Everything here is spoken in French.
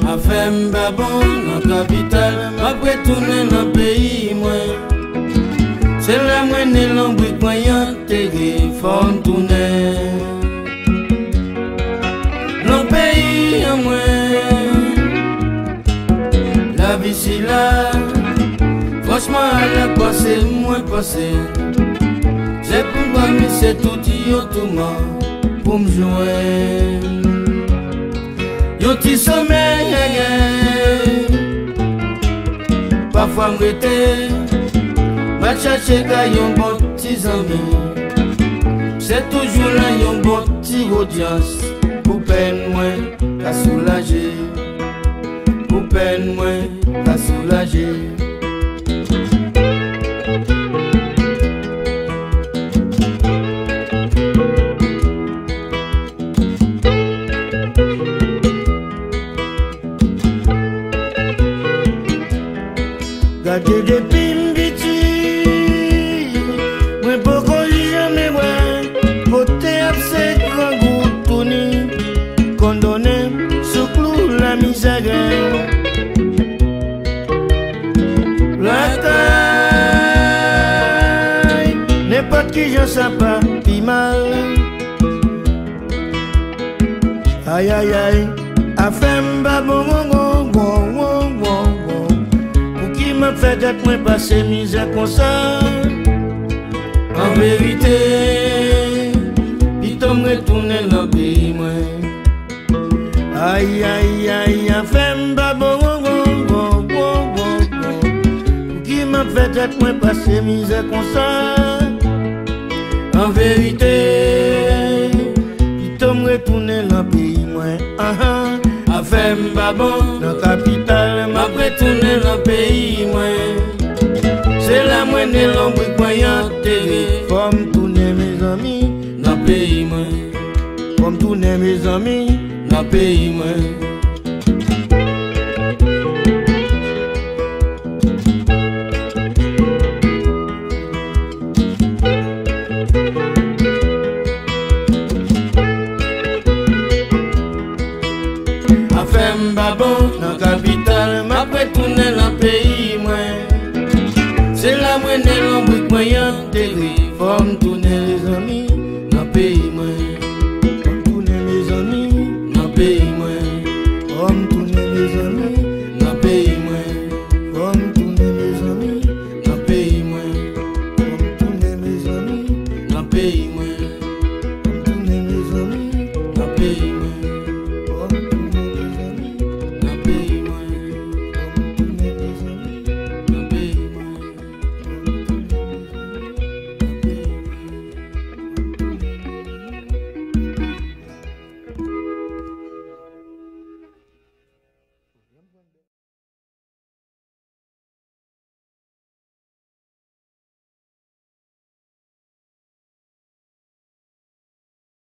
Afem babon dans capitale, après tourner dans pays moi. C'est la moine l'embri croyant terre forme tourner. Dans pays en moi, la vie c'est là. Franchement à la passé, moins passé. J'ai pour moi mais c'est tout dit autrement pour me jouer. Yon ti sommeil, parfois m'rete, ma chercher ka yon bon ti zami. C'est toujours là yon bon ti audience, pour peine moins qu'à soulager, pour peine moins qu'à soulager. Gardez des pimbiti, moi pourquoi jamais moi, côté absent grand goût tourné, condamné sous clou la misère. La taille, n'importe qui j'en sais pas, pis mal. Aïe aïe aïe, affaire babon bon bon bon bon. Me fait d'être moins passé misère comme ça. En vérité, il tombe retourner dans le pays moi. Aïe aïe aïe, femme babon bon bon bon bon. Qui me fait d'être moins passé misère comme ça. En vérité, il tombe retourner dans le pays moi. Affaire babon dans la capitale, m'a retourné dans le pays moi. C'est la moine l'ombre croyant terre. Comme tourner mes amis dans le pays moi. Comme tourner mes amis dans le pays moi. Affaire babon dans la capitale, m'a retourné dans le pays moi. C'est la moine l'ombre croyant terre. Forme tourner les amis dans le pays moi.